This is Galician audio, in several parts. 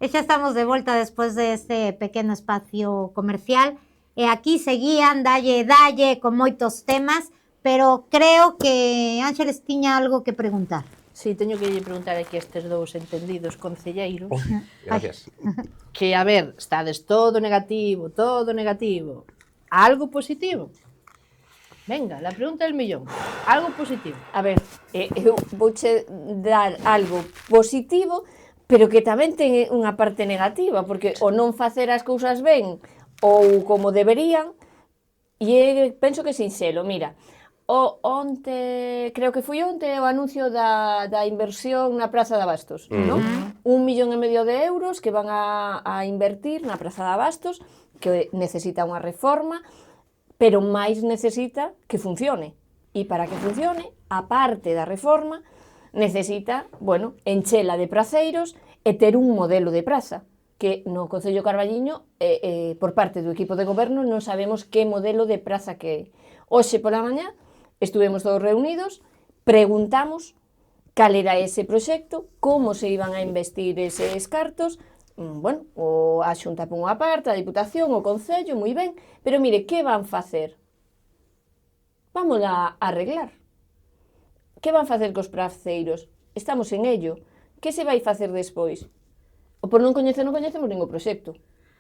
E xa estamos de volta despois deste pequeno espacio comercial. E aquí seguían, dalle, con moitos temas, pero creo que Ángeles tiña algo que preguntar. Sí, teño que lle preguntar aquí a estes dous entendidos concelleiros. Gracias. Que, a ver, estades todo negativo. Algo positivo? Venga, la pregunta del millón. Algo positivo. A ver, eu vouche dar algo positivo, pero que tamén ten unha parte negativa, porque o non facer as cousas ben ou como deberían, e penso que sinxelo, mira, creo que foi onte o anuncio da inversión na Praza de Abastos, non? 1,5 millón de euros que van a invertir na Praza de Abastos, que necesita unha reforma, pero máis necesita que funcione. E para que funcione, a parte da reforma, necesita, bueno, enchela de praceiros e ter un modelo de praza, que no Concello Carballiño, por parte do equipo de goberno, non sabemos que modelo de praza que é. Hoxe pola mañá, estuvemos todos reunidos, preguntamos cal era ese proxecto, como se iban a investir eses cartos, bueno, a Xunta pon unha parte, a Diputación, o Concello, moi ben, pero mire, que van facer? Vámola a arreglar. Que van facer cos praceiros? Estamos en ello. Que se vai facer despois? O por non coñecemos ningún proxecto.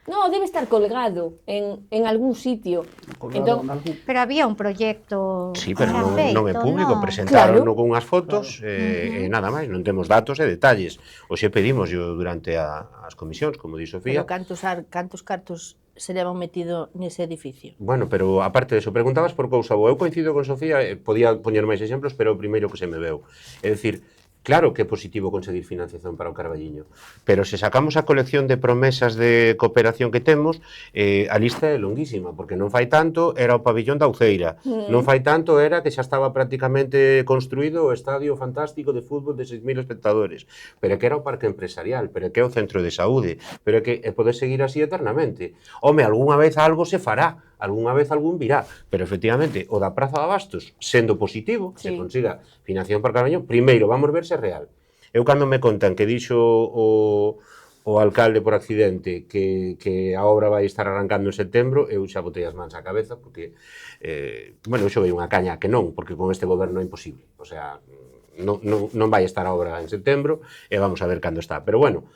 No, debe estar colgado en algún sitio. Entón, pero había un proxecto. Sí, pero non é público, presentaron con unhas fotos e nada máis, non temos datos e detalles. Oxe pedimos durante as comisións, como di Sofía. Pero cantos cartos se levan metido nese edificio? Bueno, pero aparte de eso, preguntabas por cousa boa. Eu coincido con Sofía, podía poñer máis exemplos, pero o primeiro que se me veu. É dicir, claro que é positivo conseguir financiación para o Carballiño, pero se sacamos a colección de promesas de cooperación que temos, a lista é longuísima, porque non fai tanto era o pabillón da Uceira, non fai tanto era que xa estaba prácticamente construído o estadio fantástico de fútbol de 6.000 espectadores, pero que era o parque empresarial, pero que é o centro de saúde, pero que pode seguir así eternamente. Home, algunha vez algo se fará, algunha vez algún virá, pero efectivamente o da Praza de Abastos, sendo positivo, se consiga financiación para Carballiño, primeiro vamos ver se é real. Eu cando me contan que dixo o alcalde por accidente que a obra vai estar arrancando en setembro, eu xa botei as mans á cabeza, porque, bueno, xo vei unha caña que non, porque con este goberno é imposible, o sea, non vai estar a obra en setembro, e vamos a ver cando está, pero bueno,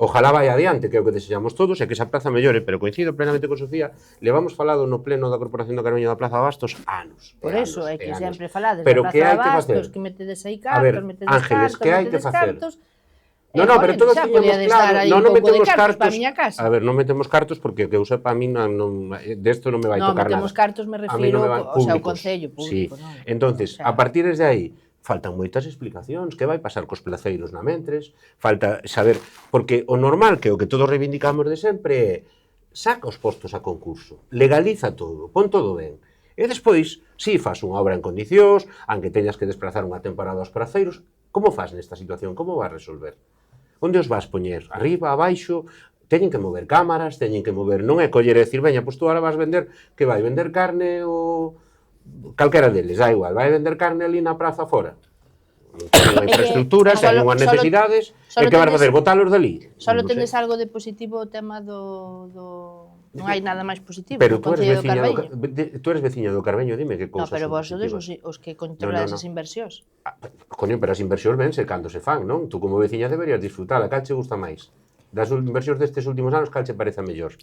ojalá vai adiante, que é o que desexamos todos, e que esa praza mellore, pero coincido plenamente con Sofía, levamos falado no pleno da Corporación do Carballiño da Plaza de Abastos anos. Por eso, é que sempre falades da Plaza de Abastos, que metedes aí cartos, metedes Ángeles, que hai que facer? No, pero todos tiñamos claro, non metemos cartos, a ver, non metemos cartos porque que eu sepa a mí desto non me vai tocar nada. Non metemos cartos, me refiro ao Concello público. Entonces, a partir de aí, faltan moitas explicacións, que vai pasar cos placeiros na mentres, falta saber, porque o normal que o que todos reivindicamos de sempre é saca os postos a concurso, legaliza todo, pon todo ben, e despois, si fas unha obra en condicións, aunque teñas que desplazar unha temporada aos placeiros, como fas nesta situación, como vas resolver? Onde os vas poñer? Arriba, abaixo? Teñen que mover cámaras, teñen que mover, non é coller e dicir, veña, pois tú ahora vas vender, que vai vender carne ou calquera deles, dá igual, vai vender carne ali na praza fora. Ten unha infraestructura, ten unhas necesidades, e que vas facer, botalos dali. Só tendes algo de positivo o tema do... Non hai nada máis positivo. Pero tú eres veciña do Carballiño, dime que cousas. No, pero vos sodes os que controlades as inversións. Coño, pero as inversións vense cando se fan, non? Tú como veciña deberías disfrutala, cal che gusta máis? Das inversións destes últimos anos, cal che parece a mellor?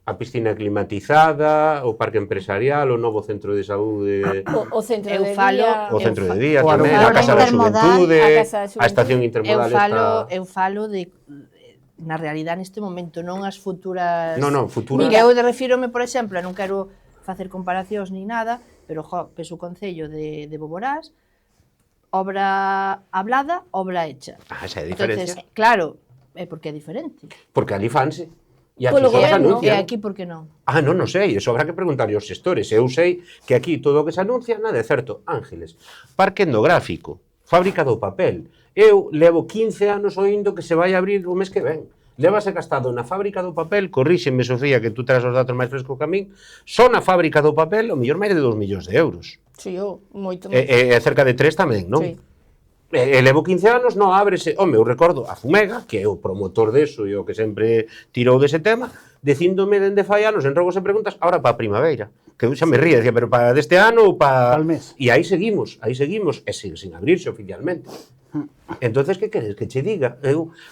A piscina climatizada, o parque empresarial, o novo centro de saúde... O centro de día... O centro de día tamén, a Casa da Xuventude, a estación intermodal esta... Eu falo de... Na realidad, neste momento, non as futuras... Non, futuras... Mira, eu refírome, por exemplo, non quero facer comparacións ni nada, pero, penso o Concello de Boborás, obra hablada, obra hecha. Esa é a diferencia. Entonces, claro, é porque é diferente. Porque ali fanse. E aquí só se anuncia. E aquí por que non? Non sei, eso habrá que preguntarle aos xestores. Eu sei que aquí todo o que se anuncia nada é certo. Ángeles, parque etnográfico, fábrica do papel. Eu levo 15 anos oindo que se vai abrir o mes que ven. Levase gastado na fábrica do papel, corríxeme, Sofía, que tú tras os datos máis frescos que a min, só na fábrica do papel, o mellor máis de 2 millóns de euros. Sí, moito. E cerca de 3 tamén, non? Sí. E levo 15 anos, non ábrese. Home, eu recordo a Fumega, que é o promotor deso e o que sempre tirou dese tema, dicíndome dende fai anos en rogos e preguntas, ahora para a primavera. Que eu xa me ría, decía, pero para deste ano ou para... Al mes. E aí seguimos, e sin abrirse oficialmente. Entonces, que queres que che diga?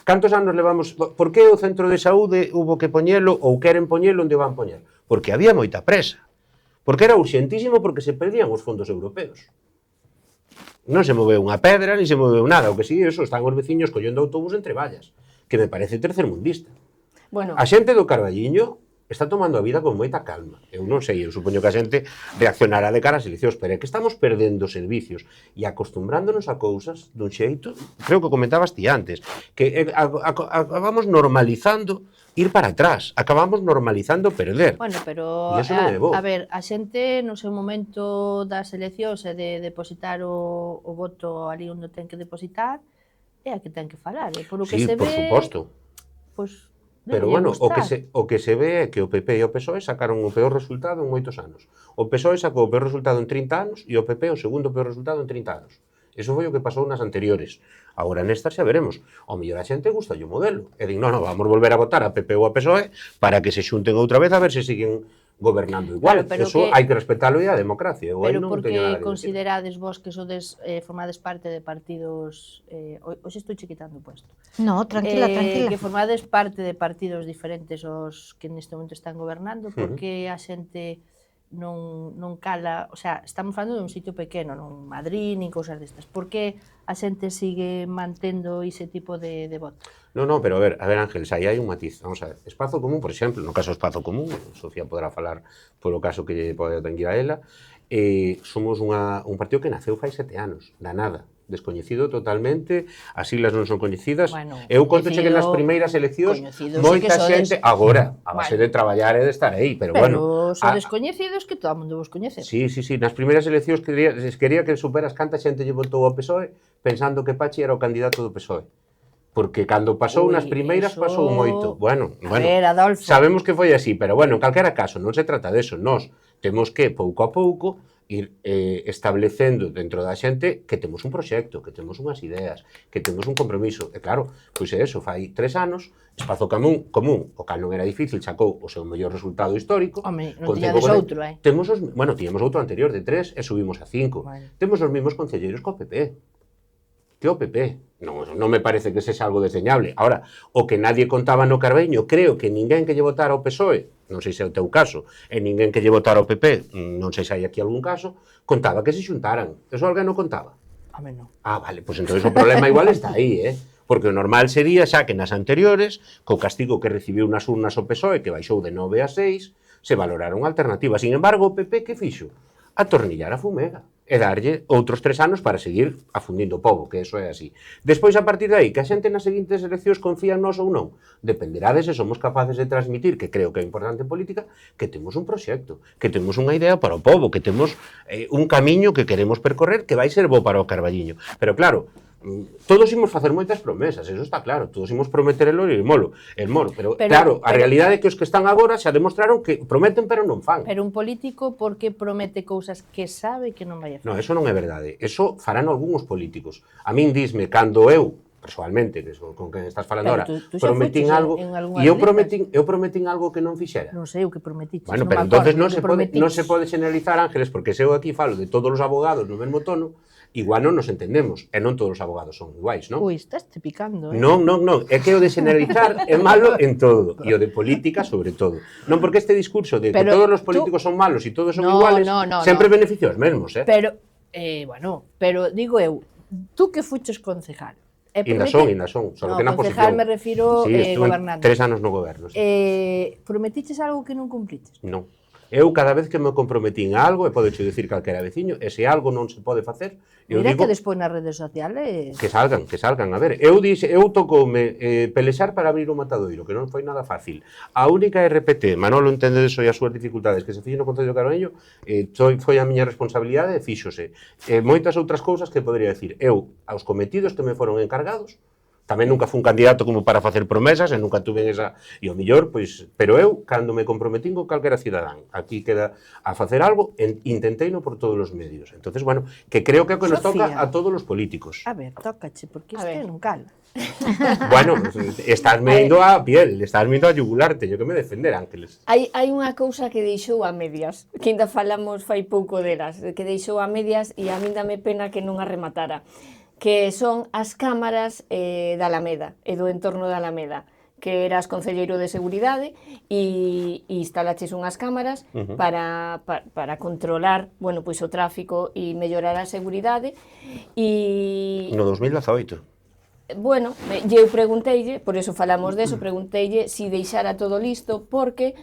Cantos anos levamos... Por que o centro de saúde hubo que poñelo ou queren poñelo onde van poñer? Porque había moita presa. Porque era urxentísimo porque se perdían os fondos europeos. Non se moveu unha pedra, ni se moveu nada. O que sí, eso, están os veciños collendo autobús entre vallas, que me parece tercermundista. Bueno, A xente do Carballiño está tomando a vida con moita calma. Eu non sei, eu supoño que a xente reaccionará de cara ás eleccións, pero é que estamos perdendo servicios e acostumbrándonos a cousas dun xeito, creo que comentabas ti antes, que acabamos normalizando ir para atrás, acabamos normalizando perder. Bueno, pero E iso non é bo. a ver, a xente no seu momento das eleccións e de depositar o voto ali onde ten que depositar é a que ten que falar, e por o que Sí, se por ve, suposto. pois Pero debería bueno, gustar. o que se ve é que o PP e o PSOE sacaron o peor resultado en moitos anos. O PSOE sacou o peor resultado en 30 anos e o PP o segundo peor resultado en 30 anos. Eso foi o que pasou nas anteriores. Agora nestas xa veremos. O mellor a xente gusta o modelo. E din, non, vamos volver a votar a PP ou a PSOE para que se xunten outra vez a ver se siguen gobernando igual. Claro, pero Eso que- hai que respetalo e a democracia. Eu aí Pero non porque teño nada que decir. considerades vos que sodes formades parte de partidos hoxe estou quitando o puesto. No, tranquila, tranquila. Que formades parte de partidos diferentes os que neste momento están gobernando, porque a xente non cala, o sea, estamos falando dun sitio pequeno, non Madrid, nin cousas destas. Por que a xente sigue mantendo ese tipo de voto? No, pero a ver, Ángeles, aí hai un matiz. Vamos a ver, Espazo Común, por exemplo, no caso Espazo Común, Sofía podrá falar polo caso que lle pode tenguir a ela, somos un partido que naceu fai 7 anos, da nada, descoñecido totalmente, as siglas non son coñecidas. Bueno, Eu conto che que nas coñecido- primeiras eleccións coñecido sí moita que sodes. xente, agora, a base Bueno. de traballar e de estar aí, pero Pero bueno. son descoñecidos que todo o mundo vos coñece. Sí, nas primeiras eleccións quería que superas canta xente lle votou ao PSOE pensando que Pachi era o candidato do PSOE. Porque cando pasou Ui, nas primeiras eso- pasou moito. Bueno, A ver, Adolfo. sabemos que foi así, pero bueno, en calquera caso, non se trata deso. Nós temos que, pouco a pouco, ir establecendo dentro da xente que temos un proxecto, que temos unhas ideas, que temos un compromiso. E claro, pois é eso, fai 3 anos, Espazo Común, o cal non era difícil, sacou o seu mellor resultado histórico. Home, non con tiñades 5 outro, Temos tiñamos outro anterior de 3 e subimos a 5. Bueno. Temos os mesmos concelleiros co PP. Que o PP. Non me parece que sexa algo desdeñable. Ahora, o que nadie contaba no Carballiño, creo que ninguén que lle votara ao PSOE, non sei se é o teu caso, e ninguén que lle votara ao PP, non sei se hai aquí algún caso, contaba que se xuntaran. Eso alguén non contaba? Home, non. Ah, vale, pois entón o problema igual está aí, Porque o normal sería xa que nas anteriores, co castigo que recibiu nas urnas o PSOE, que baixou de 9 a 6, se valoraron alternativas. Sin embargo, o PP que fixo? Atornillar a Fumega e darlle outros 3 anos para seguir afundindo o pobo, que eso é así. Despois, a partir de aí, que a xente nas seguintes eleccións confía en nós ou non, dependerá de se somos capaces de transmitir, que creo que é importante en política, que temos un proxecto, que temos unha idea para o pobo, que temos un camiño que queremos percorrer que vai ser bo para o Carballiño. Pero claro, todos imos facer moitas promesas, eso está claro, todos imos prometer el oro e el moro, pero claro, a realidade é que os que están agora xa demostraron que prometen pero non fan. Pero un político porque promete cousas que sabe que non vai a facer. No, eso non é verdade. Eso farán algúns políticos. A min disme, cando eu, persoalmente, que con quen estás falando Pero ahora, tú xa prometín foches algo, en algunhas e eu listas. prometín algo que non fixera. Non sei o que prometiches. Bueno, non pero me entonces acordo non o que se pode prometiches. generalizar, Ángeles, porque se eu aquí falo de todos os abogados no mesmo tono, igual non nos entendemos, e non todos os abogados son iguais, non? Ui, estás te picando, Non, é que o de generalizar é malo en todo, e o de política sobre todo. Non porque este discurso de Pero que todos os tú- políticos son malos e todos son No, iguales, no, sempre beneficia os mesmos, Pero, pero digo eu, tú que fuches concejal, Inda son, só que na concejal posición. me refiro Sí, estuve gobernando. 3 anos no goberno. Sí. Prometiches algo que non cumpliches? Non. Eu cada vez que me comprometín a algo, e podecho dicir calquera veciño, e se algo non se pode facer, eu Mira digo que despois nas redes sociales... que salgan. A ver, eu tocoume pelexar para abrir o matadoiro, que non foi nada fácil. A única RPT, Manolo entende deso e as súas dificultades, que se fixo no Concello do Carballiño, foi a miña responsabilidade e fíxose. Moitas outras cousas que podría decir. Eu, aos cometidos que me foron encargados, tamén nunca fui un candidato como para facer promesas, e nunca tuve esa, e o millor, pois, pero eu, cando me comprometín con calquera cidadán, aquí queda a facer algo, intenteino por todos os medios. Entonces, bueno, que creo que é o que nos toca a todos os políticos. A ver, tócache, porque isto non cala. Bueno, estás me indo a piel, estás me indo a yugular, teño que me defender, Ángeles. Hai unha cousa que deixou a medias, que ainda falamos fai pouco delas, que deixou a medias e a min dame pena que non a rematara, que son as cámaras da Alameda e do entorno da Alameda, que eras concelleiro de Seguridade e instalaches unhas cámaras para controlar, bueno, pois o tráfico e mellorar a seguridade e... No 2018. Bueno, eu pregunteille, por eso falamos deso, pregunteille si deixara todo listo, porque,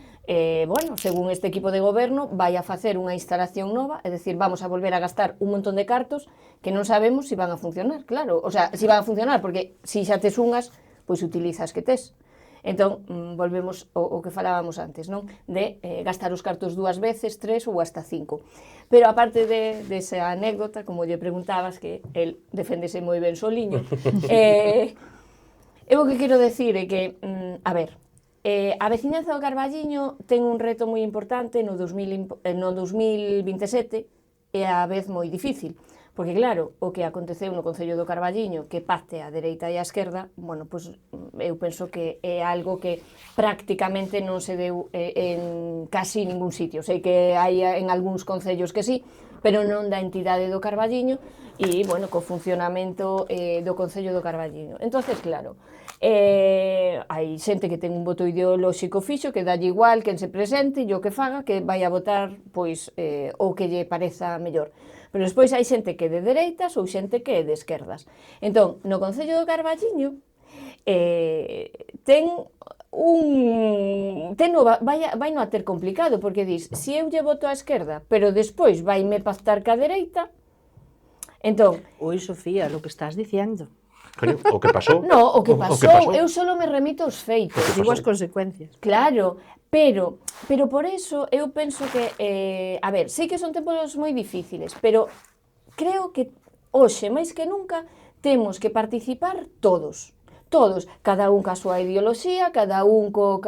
bueno, según este equipo de goberno, vai a facer unha instalación nova, é dicir, vamos a volver a gastar un montón de cartos que non sabemos si van a funcionar, claro, o sea, si van a funcionar, porque si xa tes unhas, pois utilizas que tes. Entón, volvemos ao que falábamos antes, non? De gastar os cartos 2 veces, 3 ou hasta 5. Pero aparte desa anécdota, como lle preguntabas, que el defendese moi ben soliño, eu o que quero decir é que, a ver, a veciñanza do Carballiño ten un reto moi importante no 2027 e a vez moi difícil. Porque claro, o que aconteceu no Concello do Carballiño, que pacte a dereita e a esquerda, bueno, pois eu penso que é algo que prácticamente non se deu en casi ningún sitio. Sei que hai en algúns concellos que sí, pero non da entidade do Carballiño e, bueno, co funcionamento do Concello do Carballiño. Entonces, claro, hai xente que ten un voto ideolóxico fixo, que dalle igual quen se presente e o que faga, que vai a votar pois o que lle pareza mellor. Pero despois hai xente que é de dereitas ou xente que é de esquerdas. Entón, no Concello do Carballiño vai no a ter complicado, porque dis, se eu lle voto á esquerda, pero despois vaime pactar ca dereita, entón... Oi, Sofía, lo que estás diciendo. Coño, o que pasou? No, o que pasou, eu só me remito aos feitos. Digo as consecuencias. Claro, pero por eso eu penso que, a ver, sei que son tempos moi difíciles, pero creo que hoxe, máis que nunca, temos que participar todos, cada un ca súa ideoloxía, cada un co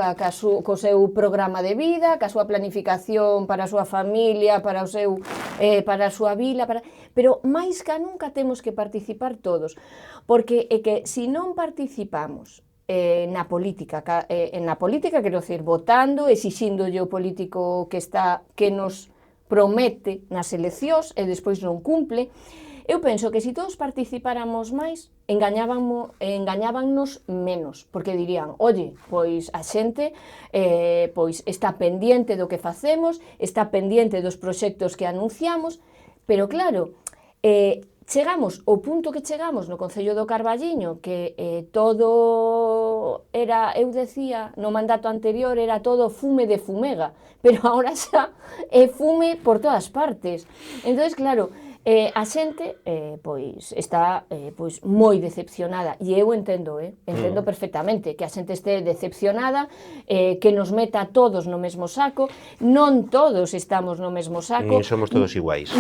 seu programa de vida, ca súa planificación para a súa familia, para a súa vila, pero máis que nunca temos que participar todos, porque é que se non participamos na política, quero dicir, votando, exixíndolle o político que nos promete nas eleccións e despois non cumple, eu penso que se todos participáramos máis, engañábannos menos, porque dirían, oye, pois a xente pois está pendiente do que facemos, está pendiente dos proxectos que anunciamos, pero claro, chegamos ao punto que chegamos no Concello do Carballiño, que todo era, eu decía, no mandato anterior era todo fume de fumega, pero agora xa é fume por todas partes. Entonces, claro, a xente pois está pois moi decepcionada e eu entendo perfectamente que a xente este decepcionada, que nos meta a todos no mesmo saco. Non todos estamos no mesmo saco, Nin somos todos iguais.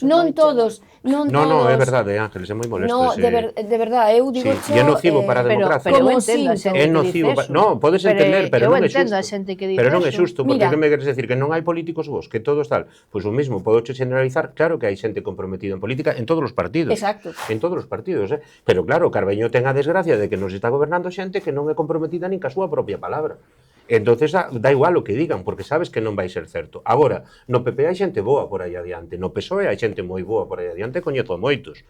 Non todos. No, é verdade, Ángeles, é moi molesto. No, de verdade, eu digo sí, é nocivo para a democracia. Pero eu entendo a xente é nocivo, no, podes entender, pero non é xusto. Eu entendo a xente que dice pero non é xusto, porque Mira, que me queres decir que non hai políticos vos, que todos tal. Pois o mismo, podo generalizar, claro que hai xente comprometida en política en todos os partidos. Exacto. En todos os partidos, Pero claro, Carballiño ten a desgracia de que nos está gobernando xente que non é comprometida nin ca súa propia palabra. Entonces dá igual o que digan, porque sabes que non vai ser certo. Agora, no PP hai xente boa por aí adiante, no PSOE hai xente moi boa por aí adiante, coñezo moitos.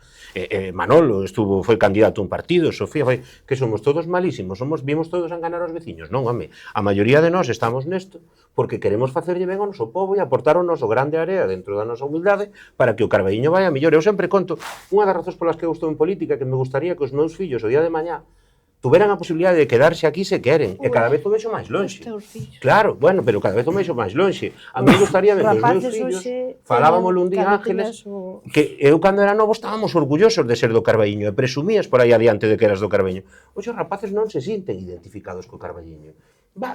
Manolo foi candidato a un partido, Sofía que somos todos malísimos, vimos todos a enganar aos veciños. Non, home, a maioría de nós estamos nesto porque queremos facerlle ben ao noso povo e aportar o noso grande área dentro da nosa humildade para que o Carballiño vaya mellor. Eu sempre conto unha das razóns polas que eu estou en política, que me gustaría que os meus fillos o día de mañá tuveran a posibilidade de quedarse aquí se queren, e cada vez o vexo máis lonxe. Claro, bueno, pero cada vez o vexo máis lonxe. A mí gustaría ver os meus fillos, falábamos un día, Ángeles, que eu cando era novo estábamos orgullosos de ser do Carballiño, e presumías por aí adiante de que eras do Carballiño. Oxe, os rapaces non se sinten identificados co Carballiño.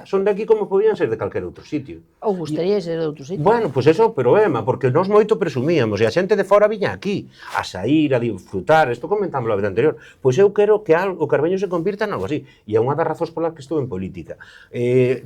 son de aquí como podían ser de calquer outro sitio. Ou gustaría ser de outro sitio. Bueno, pois ese é o problema, porque nós moito presumíamos, e a xente de fora viña aquí a sair, a disfrutar, isto comentámoslo a vez anterior, pois eu quero que o Carballiño se convirta en algo así, e é unha das razóns polas que estou en política.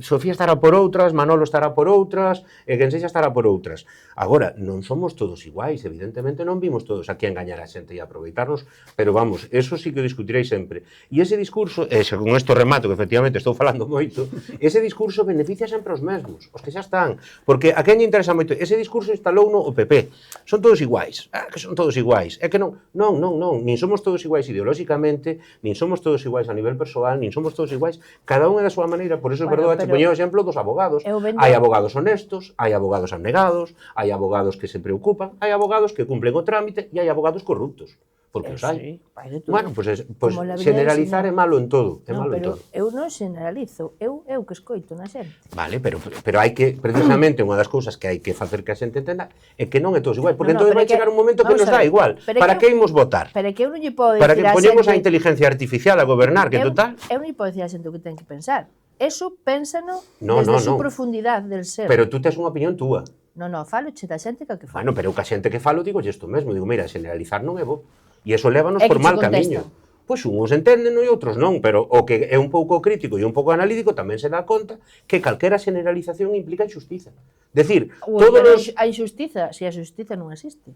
Sofía estará por outras, Manolo estará por outras, e quen sexa estará por outras. Agora, non somos todos iguais, evidentemente non vimos todos aquí a engañar a xente e a aproveitarnos, pero vamos, eso sí que o discutirei sempre. E ese discurso, con isto remato, que efectivamente estou falando moito, ese discurso beneficia sempre os mesmos, os que xa están, porque a quen lle interesa moito, ese discurso instalouno o PP, son todos iguais, que son todos iguais, é que non, nin somos todos iguais ideolóxicamente, nin somos todos iguais a nivel persoal, nin somos todos iguais, cada un é da súa maneira, por eso é verdade, te poño o exemplo dos abogados, hai abogados honestos, hai abogados abnegados, hai abogados que se preocupan, hai abogados que cumplen o trámite e hai abogados corruptos. Porque os hai. Bueno, pois generalizar é malo en todo, é malo en todo. Eu non generalizo, eu que escoito na xente. Vale, pero hai que, precisamente, unha das cousas que hai que facer que a xente entenda é que non é todos iguais, porque entón vai chegar un momento que nos dá igual. Para que imos votar? Pero que eu non lle podo dicir a xente... Para que poñemos a inteligencia artificial a gobernar, que total... Eu non lle podo dicir a xente o que ten que pensar. Eso pénsano desde a súa profundidade del ser. Pero tú tes unha opinión túa. Non, falo che da xente que falo. Bueno, pero que a xente que falo digo isto mesmo, digo, mira, generalizar non é bo. E iso lévanos por mal camiño. Pois uns entenden e outros non, pero o que é un pouco crítico e un pouco analítico tamén se dá conta que calquera generalización implica injustiza. Decir, todos os... A injustiza, se a justiza non existe.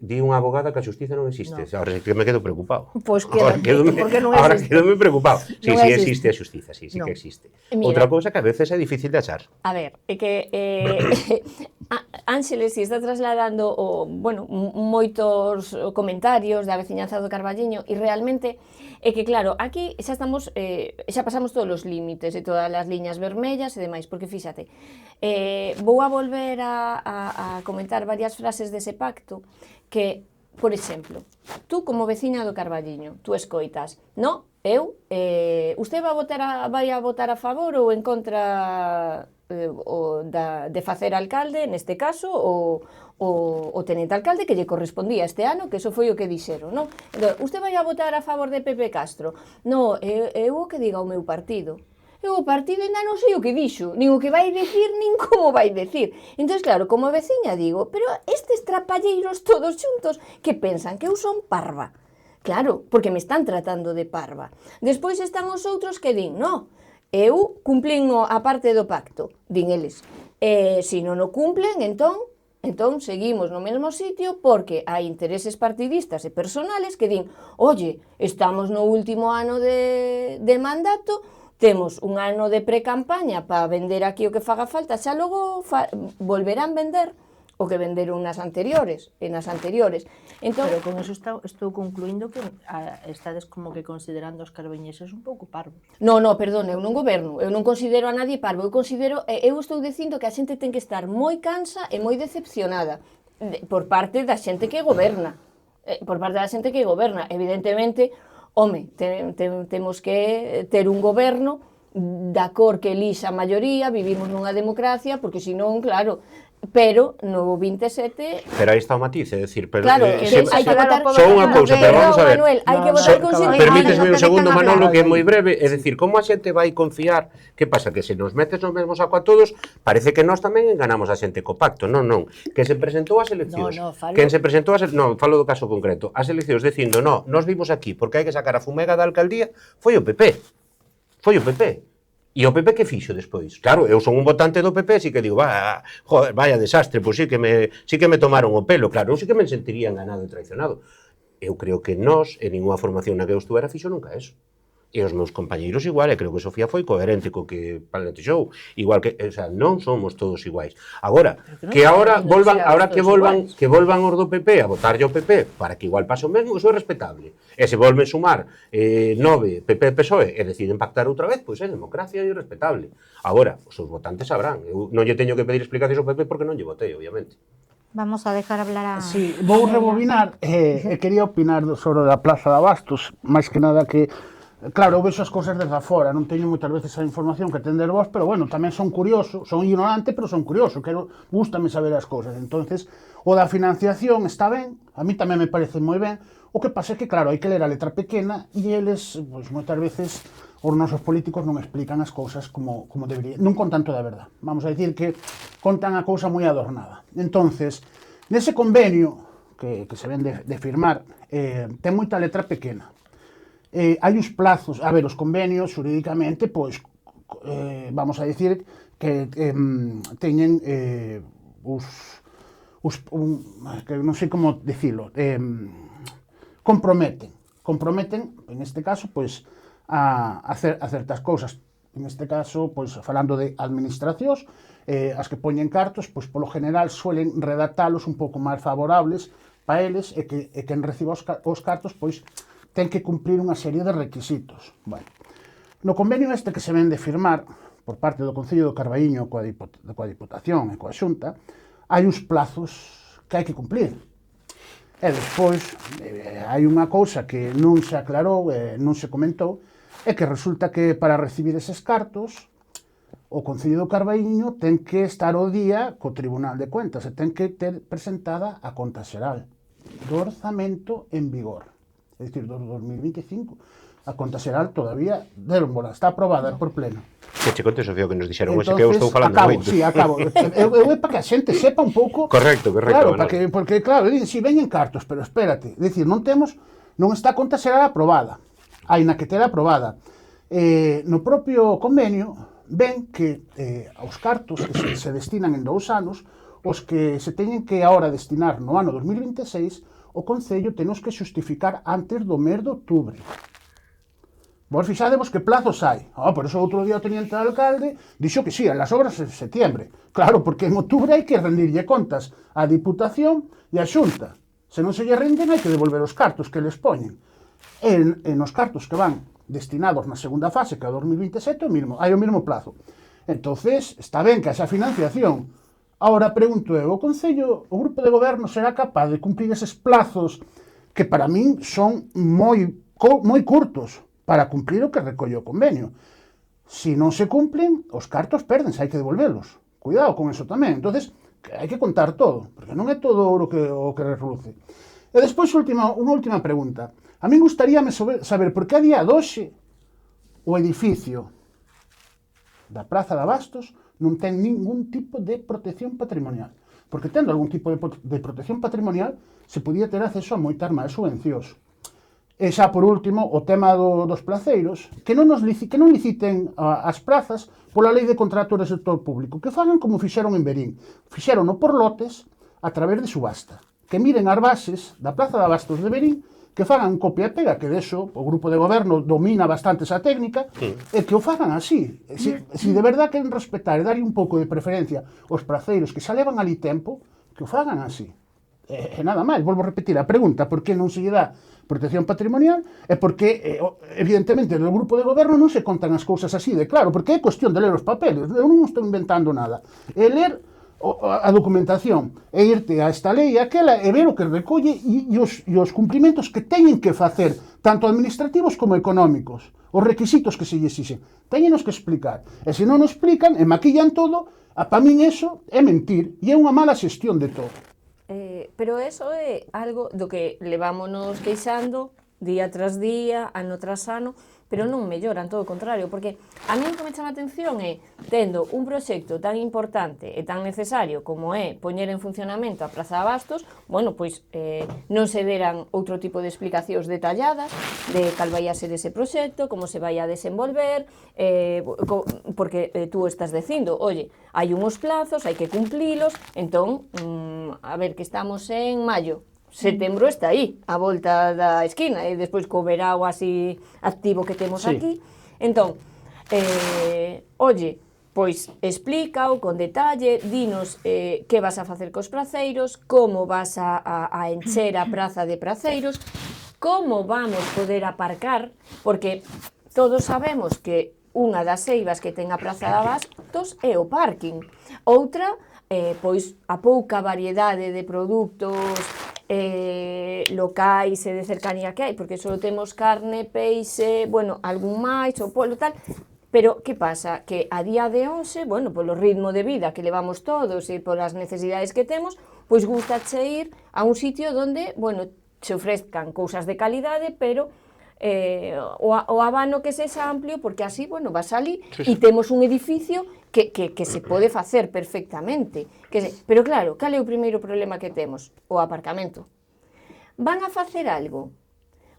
Di unha abogada que a xustiza non existe. Ahora sí que me quedo preocupado. Pois porque non existe. Ahora quedo preocupado. Sí, sí existe a xustiza, sí que existe. Outra cousa que a veces é difícil de achar. A ver, é que Ángeles si está trasladando moitos comentarios da veciñanza do Carballiño e realmente é que claro, aquí xa estamos xa pasamos todos os límites e todas as liñas vermellas e demais, porque fíxate, vou a volver a comentar varias frases dese pacto que, por exemplo, tú como veciña do Carballiño, tú escoitas, no, usted vai a votar a favor ou en contra de facer alcalde, neste caso, o tenente alcalde que lle correspondía este ano, que eso foi o que dixeron, non? Entón, usted vai a votar a favor de Pepe Castro? No, eu o que diga o meu partido. Eu o partido ainda non sei o que dixo, nin o que vai dicir, nin como vai dicir. Entón, claro, como veciña digo, pero estes trapalleiros todos xuntos que pensan que eu son parva. Claro, porque me están tratando de parva. Despois están os outros que din, no, eu cumplín a parte do pacto, din eles. Se non o cumplen, entón seguimos no mesmo sitio porque hai intereses partidistas e personales que din, oye, estamos no último ano de mandato, temos un ano de pre-campaña para vender aquí o que faga falta, xa logo volverán vender o que venderon nas anteriores. Entón, pero con eso estou concluindo que estades como que considerando os carbañeses un pouco parvos. Non, perdón, eu non goberno, eu non considero a nadie parvo, eu estou dicindo que a xente ten que estar moi cansa e moi decepcionada por parte da xente que goberna. Evidentemente, home, temos que ter un goberno da cor que elixa a maioría, vivimos nunha democracia, porque senón, claro, pero no 27... Pero aí está o matiz, é dicir, pero claro, hai que votar só unha cousa, pero vamos a ver. Manuel, hai que votar con sentido. Permítesme un segundo, Manolo, que é moi breve, é dicir, como a xente vai confiar? Que pasa, que se nos metes no mesmo saco a todos, parece que nós tamén enganamos a xente co pacto. Non, que se presentou ás eleccións. Falo do caso concreto. As eleccións dicindo, nós vimos aquí, porque hai que sacar a fumega da alcaldía, foi o PP. E o PP que fixo despois? Claro, eu son un votante do PP, así que digo, joder, vaya desastre, pois sí que me tomaron o pelo, claro, eu sí que me sentiría enganado e traicionado. Eu creo que nós, en ninguna formación na que eu estuvera, fixo nunca eso. E os meus compañeiros igual, e creo que Sofía foi coherente co que planexou, igual que, o sea, non somos todos iguais. Agora, que que volvan os do PP a votarlle ao PP para que igual pase o mesmo, iso é respetable. E se volven sumar 9 PP e PSOE e deciden pactar outra vez, pois é democracia e respetable. Agora, os seus votantes sabrán. Eu non lle teño que pedir explicacións ao PP porque non lle votei, obviamente. Vamos a dejar hablar a... Sí, vou rebobinar e quería opinar sobre a Plaza de Abastos, máis que nada que claro, eu vexo as cousas desde afora, non teño moitas veces a información que tender vos, pero bueno, tamén son curioso, son ignorante, pero son curioso, gústame saber as cousas. Entonces, o da financiación está ben, a mí tamén me parece moi ben, O que pasa é que, claro, hai que ler a letra pequena e eles, pois, moitas veces, os nosos políticos non explican as cousas como debería. Non contan toda a verdad. Vamos a dicir que contan a cousa moi adornada. Entonces, nese convenio que se ven de firmar, ten moita letra pequena. Hai uns plazos, a ver, os convenios, xurídicamente, pois, vamos a dicir que teñen que non sei como dicilo, comprometen, en este caso, pois, a certas cousas. En este caso, pois, falando de administracións, as que poñen cartos, pois, polo general, suelen redactalos un pouco máis favorables para eles e quen reciba os cartos, pois, ten que cumplir unha serie de requisitos. Bueno, no convenio este que se ven de firmar por parte do Concello do Carballiño coa Diputación e coa Xunta, hai uns plazos que hai que cumplir. E despois hai unha cousa que non se aclarou, non se comentou, é que resulta que para recibir eses cartos o Concello do Carballiño ten que estar ao día co Tribunal de Cuentas e ten que ter presentada a conta xeral do orzamento en vigor, é dicir, do 2025. A conta xeral todavía deronbola, está aprobada por pleno. Que che conte, Sofía, que nos dixeron hoxe que eu estou falando moito. Sí, acabo. Eu é para que a xente sepa un pouco. Correcto. Claro, porque claro, si veñen cartos, pero espérate, é dicir, non está a conta xeral aprobada. Aínda que tela aprobada. No propio convenio ven que os cartos que se destinan en 2 anos, os que se teñen que agora destinar no ano 2026, o Concello tenos que xustificar antes do mes de outubro. Vos fixadevos que plazos hai. Por eso outro día o teniente alcalde dixo que sí, as obras en setiembre. Claro, porque en outubro hai que rendirlle contas á Diputación e á Xunta. Se non se lle rinden, hai que devolver os cartos que les poñen. En os cartos que van destinados na segunda fase, que é a 2027, hai o mesmo plazo. Entonces, está ben que esa financiación. Ahora pregunto eu, o Concello, o Grupo de Goberno será capaz de cumprir eses plazos que para min son moi curtos para cumplir o que recolle o convenio. Si non se cumplen, os cartos perdense, hai que devolvelos. Cuidado con eso tamén. Entonces, hai que contar todo, porque non é todo o que reluce. E despois, unha última pregunta. A min gustaríame saber por que a día doxe o edificio da Praza de Abastos non ten ningún tipo de protección patrimonial. Porque tendo algún tipo de protección patrimonial, se podía ter acceso a moitas máis subvencións. E xa, por último, o tema dos placeiros, que non liciten as prazas pola lei de contrato do sector público, que fagan como fixeron en Verín. Fixerono por lotes a través de subasta. Que miren as bases da Praza de Abastos de Verín, que fagan copia e pega, que deso o Grupo de Goberno domina bastante esa técnica, e que o fagan así. Se de verdad queren respetar e darlle un pouco de preferencia aos placeiros que xa levan ali tempo, que o fagan así. E nada máis, volvo a repetir a pregunta, por que non se lle dá protección patrimonial, e porque, evidentemente, no Grupo de Goberno non se contan as cousas así de claro, porque é cuestión de ler os papeles, eu non estou inventando nada, é ler a documentación, e irte a esta lei e aquela, e ver o que recolle e os cumprimentos que teñen que facer, tanto administrativos como económicos, os requisitos que se lle exixen, teñenos que explicar, e se non nos explican, e maquillan todo, para min eso é mentir, e é unha mala xestión de todo. Pero eso é algo do que levámonos queixando día tras día, ano tras ano, pero non melloran, todo o contrario, porque a mí o que me chama a atención é, tendo un proxecto tan importante e tan necesario como é poñer en funcionamento a Praza de Abastos, bueno, pois non se deran outro tipo de explicacións detalladas de cal vai a ser ese proxecto, como se vai a desenvolver, porque tú estás dicindo, oye, hai unhos plazos, hai que cumplilos, entón, a ver, que estamos en maio, setembro está aí, a volta da esquina, e despois co verao así activo que temos aquí. Entón, oye, pois explícao con detalle, dinos que vas a facer cos praceiros, como vas a encher a praza de praceiros, como vamos poder aparcar, porque todos sabemos que unha das eivas que ten a Praza de Abastos é o parking. Outra, pois a pouca variedade de produtos locais e de cercanía que hai, porque só temos carne, peixe, bueno, algún máis, o polo tal, pero que pasa? Que a día de hoxe, bueno, polo ritmo de vida que levamos todos e polas necesidades que temos, pois gustache ir a un sitio donde, bueno, se ofrezcan cousas de calidade, pero o abano que sexa amplio, porque así, bueno, vas ali e temos un edificio que se pode facer perfectamente. Pero claro, cal é o primeiro problema que temos? O aparcamento. Van a facer algo?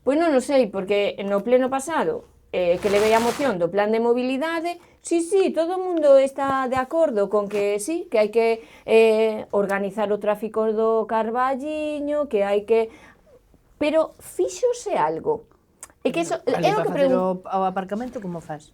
Pois non o sei, porque no pleno pasado, que levei a moción do plan de mobilidade, sí, todo o mundo está de acordo con que sí, que hai que organizar o tráfico do Carballiño, que hai que... Pero fíxose algo. É que eso, é o que pregunto. O aparcamento como faz?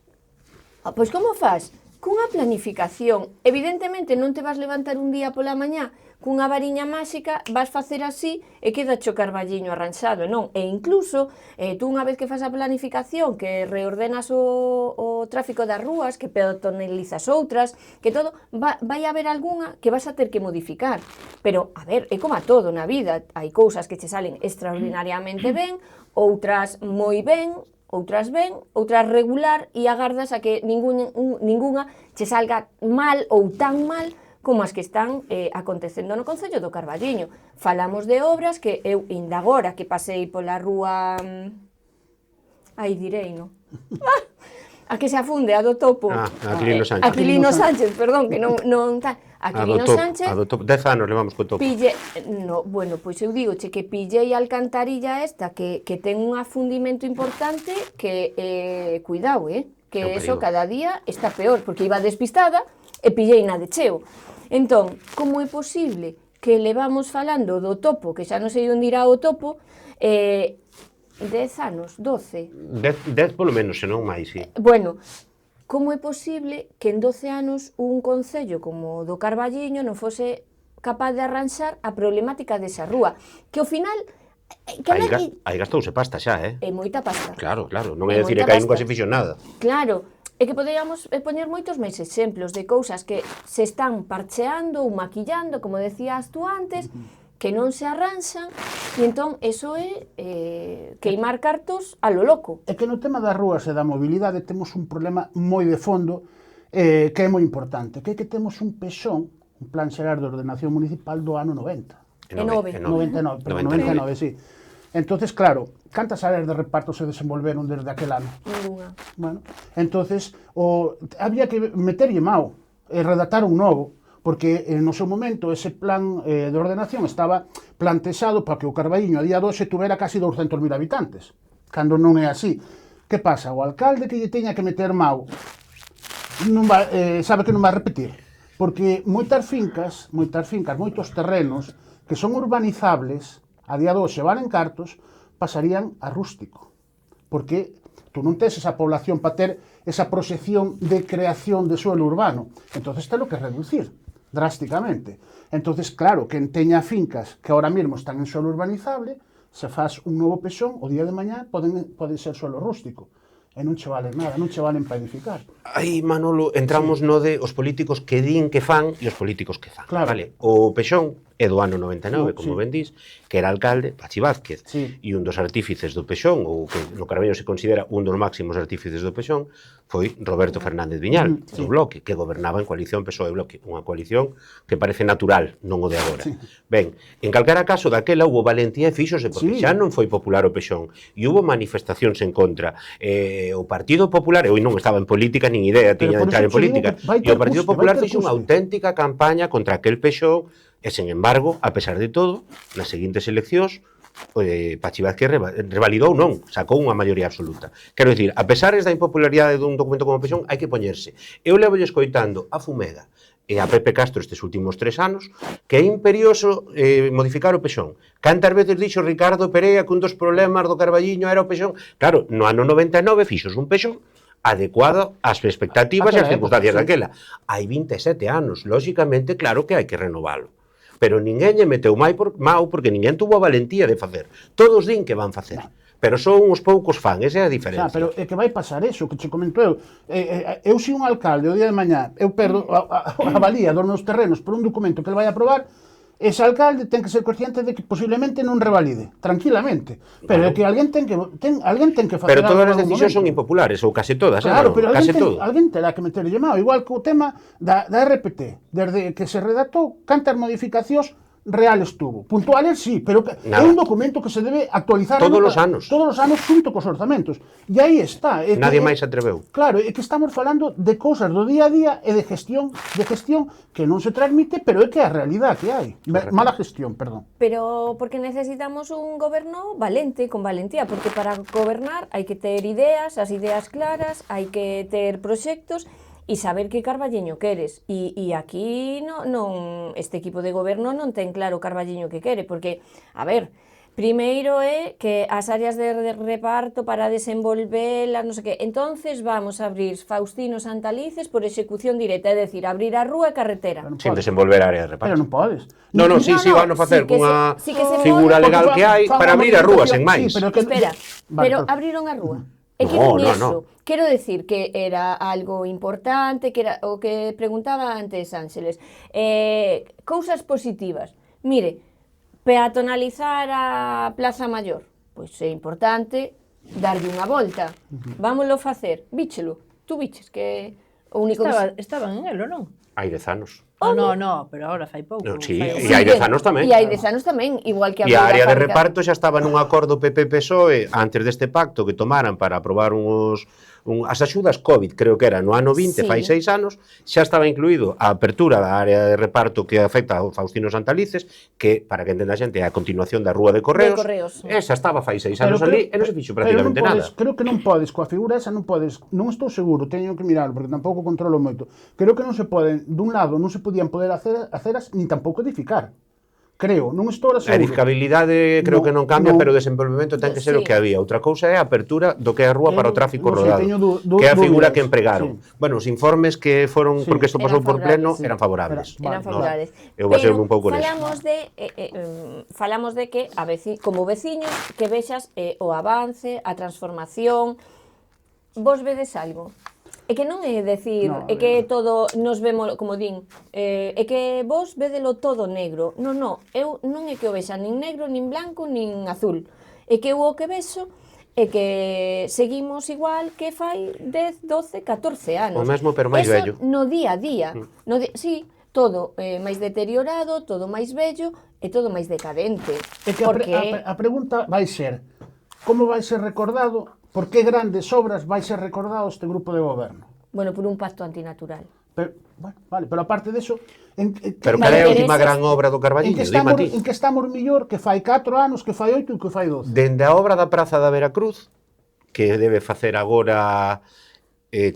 Pois como faz? Cunha planificación. Evidentemente non te vas levantar un día pola mañá cunha variña máxica, vas facer así e queda o Carballiño arranxado, non? E incluso, tú unha vez que faz a planificación, que reordenas o tráfico das rúas, que peatonalizas outras, que todo, vai haber algunha que vas a ter que modificar. Pero, a ver, é como a todo na vida, hai cousas que che salen extraordinariamente ben, outras moi ben, outras regular, e agardas a que ningunha che salga mal ou tan mal como as que están acontecendo no Concello do Carballiño. Falamos de obras que eu, ainda agora que pasei pola rúa... Aí direi, non? A que se afunde, a do topo. Aquilino Sánchez. Aquilino Sánchez, perdón, que non tal. Aquilino Sánchez... A do topo, 10 anos levamos co topo. Bueno, pois eu digo que pillei a alcantarilla esta, que ten un afundimento importante, que, cuidado, que eso cada día está peor, porque iba despistada e pillei na de cheo. Entón, como é posible que levamos falando do topo, que xa non sei onde irá o topo, 10 anos, 12? 10 polo menos, senón máis, sí. Bueno, como é posible que en 12 anos un concello como o do Carballiño non fose capaz de arranxar a problemática desa rúa? Que ao final... Aí gastouse pasta xa, É moita pasta. Claro, non é dicir que aí nunca se fixo nada. Claro, é que poderíamos poñer moitos máis exemplos de cousas que se están parcheando ou maquillando, como decías tú antes, que non se arranxan, e entón eso é queimar cartos a lo loco. É que no tema das rúas e da mobilidade temos un problema moi de fondo que é moi importante, que é que temos un pexón, un plan xeral de ordenación municipal do ano 90. 99, sí. Entonces, claro, cantas áreas de reparto se desenvolveron desde aquel ano? Ninguna. Bueno, entonces, había que meterlle mao e redactar un novo, porque no seu momento ese plan de ordenación estaba plantexado para que o Carballiño a día de hoxe tuvera casi 200.000 habitantes, cando non é así. Que pasa? O alcalde que lle teña que meter mao sabe que non vai repetir, porque moitos moitos terrenos que son urbanizables, a día de hoxe valen cartos, pasarían a rústico. Porque tú non tes esa población para ter esa proxección de creación de suelo urbano. Entonces telo que reducir drásticamente. Entonces, claro, quen teña fincas que ahora mesmo están en suelo urbanizable, se faz un novo pexón, o día de mañá pode ser suelo rústico. E non che valen nada, non che valen para edificar. Aí, Manolo, entramos no de os políticos que din que fan e os políticos que fan. Claro. Vale? O Pexón é do ano 99, como ben dís, que era alcalde, Pachi Vázquez, e un dos artífices do Pexón, ou que no Carballiño se considera un dos máximos artífices do Pexón, foi Roberto Fernández Viñal, do Bloque, que gobernaba en coalición PSOE-Bloque, unha coalición que parece natural, non o de agora. Ben, en calquera caso daquela hubo valentía e fíxose, porque xa non foi popular o Pexón, e hubo manifestacións en contra. O Partido Popular, eu non estaba en política, nin idea tiña de entrar en política, e o Partido Popular fixo unha auténtica campaña contra aquel Pexón, e, sen embargo, a pesar de todo, nas seguintes eleccións, Pachi Vázquez revalidou, non, sacou unha maioría absoluta. Quero dicir, a pesar da impopularidade dun documento como o Pexón, hai que poñerse. Eu levo escoitando a Fumega e a Pepe Castro estes últimos 3 anos, que é imperioso modificar o Pexón. Cantas veces dixo Ricardo Perea que un dos problemas do Carballiño era o Pexón? Claro, no ano 99 fixos un Pexón adecuado ás expectativas e ás circunstancias daquela. Hai 27 anos, lóxicamente, claro que hai que renovalo. Pero ninguén lle meteu mau porque ninguén tuvo a valentía de facer. Todos din que van facer. Pero son uns poucos fan, esa é a diferencia. Pero é que vai pasar eso, que che comento eu. Eu si un alcalde o día de mañá, eu perdo a valía dos meus terrenos por un documento que ele vai aprobar, ese alcalde ten que ser consciente de que posiblemente non revalide, tranquilamente. Pero é que alguén ten que facer. Pero todas as decisións son impopulares, ou case todas, claro, pero alguén terá que meterlle mao, igual que o tema da RPT, desde que se redactou, cantas modificacións real estuvo. Puntuales sí, pero é Nada. un documento que se debe actualizar Todos os anos. Todos os anos xunto cos orzamentos. E aí está. Nadie máis se atreveu. Claro, é que estamos falando de cousas do día a día e de gestión que non se transmite, pero é que é a realidad que hai. Mala gestión, perdón. Pero porque necesitamos un goberno valente, con valentía, porque para gobernar hai que ter ideas, as ideas claras, hai que ter proxectos e saber que Carballiño queres. E aquí non este equipo de goberno non ten claro Carballiño que quere, porque, a ver, primeiro é que as áreas de reparto para desenvolvelas, non sei que, entonces vamos a abrir Faustino Santalices por execución directa, é dicir, abrir a rúa e carretera. Sin desenvolver a área de reparto. Pero non podes. No, sí, van a facer cunha figura legal que hai para abrir as rúas en máis. Espera, pero abriron a rúa. É que No, non no, eso. no. Quero decir que era algo importante, que era o que preguntaba antes Ángeles. Cousas positivas. Mire, peatonalizar a Plaza Maior, pois é importante darlle unha volta. Vámoslo facer. Víchelo. Tú viches que o único Estaban en elo, non? Hai 10 anos. No, pero ahora fai pouco. No, sí, fai e hai 10 anos tamén. E hai 10 anos tamén, igual que E a área de fábrica. reparto xa estaba nun acordo PP-PSOE antes deste pacto que tomaran para aprobar as axudas COVID, creo que era no ano 20, Sí. fai 6 anos, xa estaba incluído a apertura da área de reparto que afecta ao Faustino Santalices, que, para que entenda a xente, é a continuación da Rúa de Correos. De Correos. Esa estaba fai 6 anos ali e non se fixo prácticamente nada. Creo que non podes, coa figura esa non podes, non estou seguro, teño que mirar, porque tampouco controlo moito. Creo que non se poden, dun lado, non se podían poder aceras, nin tampouco edificar. Creo, non estou A seguro. edificabilidade creo que non cambia, No. pero o desenvolvemento ten que ser o que había. Outra cousa é a apertura do que é a rúa para o tráfico non sei, rodado, teño que é a figura dúbidas. que empregaron. Sí. Bueno, os informes que foron, Sí. porque isto pasou Eran por pleno, favorables. eran favorables. Eran Vale, favorables. Eu baseime un pouco neso. Falamos de que como veciños que vexas o avance, a transformación. Vos vedes algo? É que non é decir, No, é que todo nos vemos, como din, é que vos vedelo todo negro. Non, eu non é que o vexa nin negro, nin blanco, nin azul. É que eu o que vexo é que seguimos igual que fai 10, 12, 14 anos. O mesmo, pero máis Eso vello. no día a día. Sí, todo máis deteriorado, todo máis vello e todo máis decadente. É que a pregunta vai ser, como vai ser recordado, por que grandes obras vai ser recordado este grupo de goberno? Bueno, por un pacto antinatural. Pero, bueno, vale, pero aparte deso, Pero cal Vale, é a pero última ese- gran obra do Carballiño? Dime a ti. en que estamos millor que fai 4 anos, que fai 8 e que fai 12? Dende a obra da Praza da Veracruz, que debe facer agora,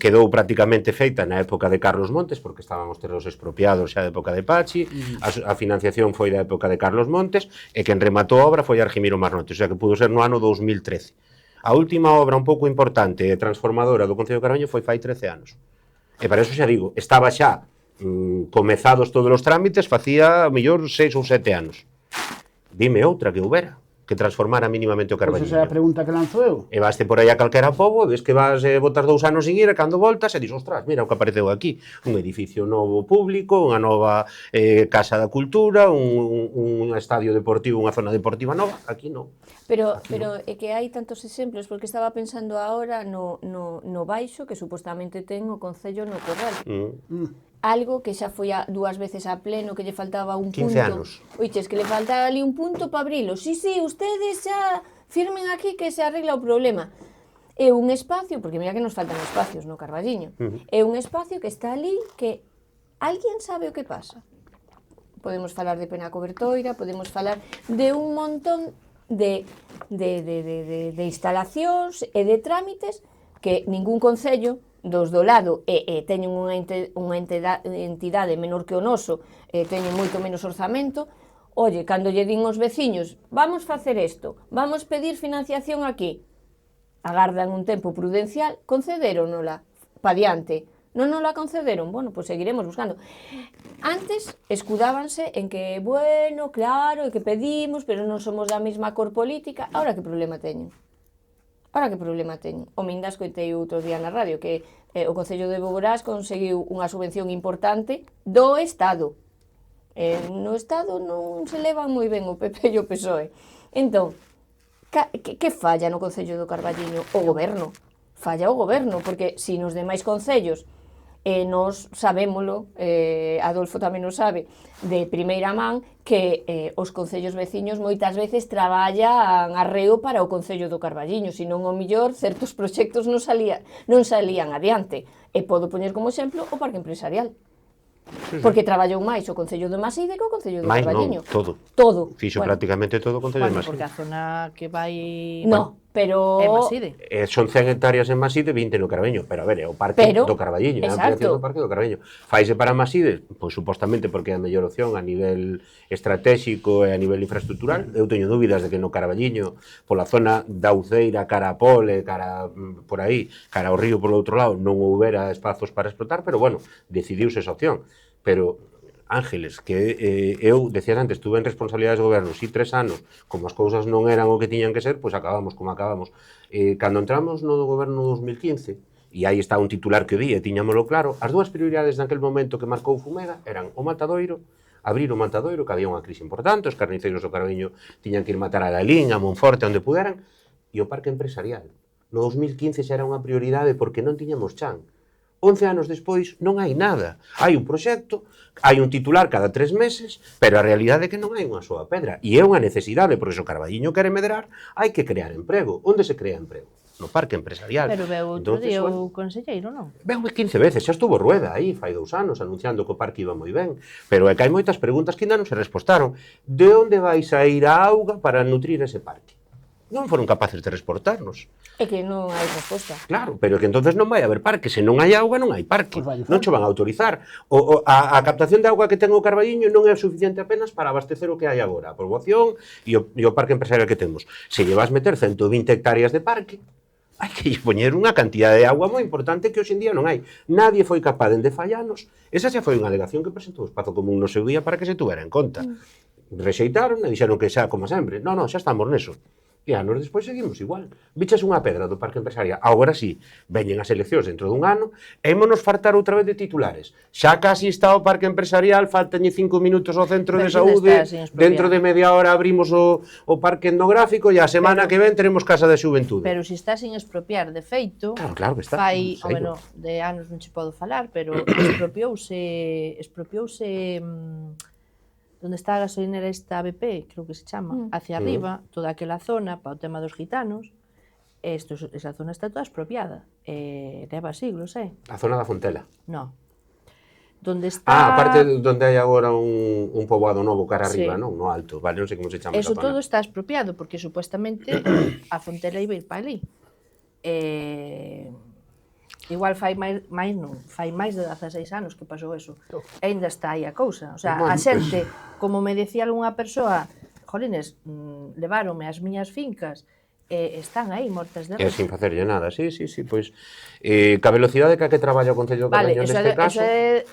quedou prácticamente feita na época de Carlos Montes, porque estaban os terreos expropiados xa da época de Pachi, a financiación foi da época de Carlos Montes, e quen rematou a obra foi Argimiro Marnote, o sea que pudo ser no ano 2013. A última obra un pouco importante e transformadora do Concello de Carballiño foi fai 13 anos. E para eso xa digo, estaba xa comezados todos os trámites, facía, mellor, 6 ou 7 anos. Dime outra que houbera, que transformara mínimamente o Pois Carballiño. esa é a pregunta que lanzo eu. E vaste por aí a calquera pobo, ves que vas botas 2 anos sin ir, e cando voltas, e dis, ostras, mira o que apareceu aquí. Un edificio novo público, unha nova casa da cultura, un estadio deportivo, unha zona deportiva nova. Aquí non. Pero é que hai tantos exemplos, porque estaba pensando agora no baixo que supostamente ten o Concello no Corral. Algo que xa foi 2 veces a pleno, que lle faltaba un 15 punto. anos. Oiches, que le faltaba ali un punto para abrilo. Sí, ustedes xa firmen aquí que se arregla o problema. É un espacio, porque mira que nos faltan espacios no Carballiño, é un espacio que está ali que alguén sabe o que pasa. Podemos falar de pena cobertoira, podemos falar de un montón de instalacións e de trámites que ningún concello dos do lado teñen unha entidade menor que o noso, teñen moito menos orzamento. Oye, cando lle din aos veciños, vamos facer isto, vamos pedir financiación aquí, agardan un tempo prudencial, concedéronola pa diante. Non nos la concederon, bueno, pois seguiremos buscando. Antes escudábanse en que, bueno, claro, que pedimos, pero non somos da mesma cor política. Ahora que problema teñen? O Mindas coitei outro día na radio que o Concello de Boborás conseguiu unha subvención importante do Estado. No Estado non se levan moi ben o PP e o PSOE. Entón, que falla no Concello do Carballiño? O goberno. Falla o goberno, porque se nos demais concellos E nós sabémolo, Adolfo tamén o sabe, de primeira man, que os concellos veciños moitas veces traballan arreo para o Concello do Carballiño, senón o millor certos proxectos non salían adiante. E podo poñer como exemplo o Parque Empresarial. Porque traballou máis o Concello de Maside que o Concello do Mais Carballiño. non, todo. Todo. Fixo prácticamente todo o Concello de Bueno, Maside. porque a zona que vai... No, pero... É Maside. Son 100 hectáreas en Maside, 20 no Carballiño, pero a ver, é o parque do Carballiño, é a ampliación do parque do Carballiño. Faise para Maside, pois supostamente porque é a mellor opción a nivel estratégico e a nivel infraestructural. Eu teño dúbidas de que no Carballiño, pola zona da Uceira, cara a Pole, cara por aí, cara ao río polo outro lado, non houbera espazos para explotar, pero bueno, decidiuse esa opción. Pero Ángeles, que eu, decías antes, tuve en responsabilidades de goberno, 3 anos, como as cousas non eran o que tiñan que ser, pois acabamos como acabamos. Cando entramos no goberno 2015, e aí está un titular que di, e tiñámolo claro, as dúas prioridades naquel momento que marcou Fumega eran o matadoiro, abrir o matadoiro, que había unha crise importante, os carniceiros do Carballiño tiñan que ir matar a Lalín, a Monforte, onde puderan, e o parque empresarial. No 2015 xa era unha prioridade porque non tiñamos chan. 11 anos despois non hai nada. Hai un proxecto, hai un titular cada 3 meses, pero a realidade é que non hai unha soa pedra. E é unha necesidade, porque se o Carballiño quere medrar, hai que crear emprego. Onde se crea emprego? No parque empresarial. Pero veu outro día o conselleiro, non? Veu 15 veces, xa estuvo Rueda aí, fai 2 anos, anunciando que o parque iba moi ben. Pero é que hai moitas preguntas que ainda non se respostaron. De onde vai sair a auga para nutrir ese parque? Non foron capaces de reportarnos. É que non hai resposta. Claro, pero que entonces non vai haber parque. Se non hai auga, non hai parque. Pues non cho van a autorizar. A captación de auga que ten o Carballiño non é suficiente apenas para abastecer o que hai agora. A poboación e o parque empresarial que temos. Se lle vas meter 120 hectáreas de parque, hai que poñer unha cantidad de agua moi importante que hoxe en día non hai. Nadie foi capaz de fallanos. Esa xa foi unha alegación que presentou o Espazo Común no seu día para que se tuvera en conta. Rexeitaron e dixeron que xa, como sempre, non, xa estamos neso. E anos despois seguimos igual. Bichas unha pedra do parque empresarial. Agora sí, veñen as eleccións dentro dun ano e ímonos fartar outra vez de titulares. Xa casi está o parque empresarial, faltañe 5 minutos ao centro de saúde, dentro de media hora abrimos o parque etnográfico e a semana que ven teremos casa de xuventude. Pero se está sin expropiar, de feito, claro que está. fai, de anos non che podo falar, pero expropiouse onde está a gasolinera esta BP, creo que se chama, hacia arriba, toda aquela zona, para o tema dos gitanos, esa zona está toda expropiada. Leva siglos, A zona da Fontela. No. Donde está... a parte donde hai agora un poboado novo cara arriba, non? No alto, vale, non sei como se chama eso esa zona. todo está expropiado, porque supuestamente a Fontela iba a ir para ali. Igual fai máis de 16 anos que pasou eso. E ainda está aí a cousa. O sea, a xente, como me decía algunha persoa, jolines, leváronme as miñas fincas, están aí mortas de risa. Sin facerlle nada, sí, pois ca velocidade que traballa o Concello do Carballiño neste caso...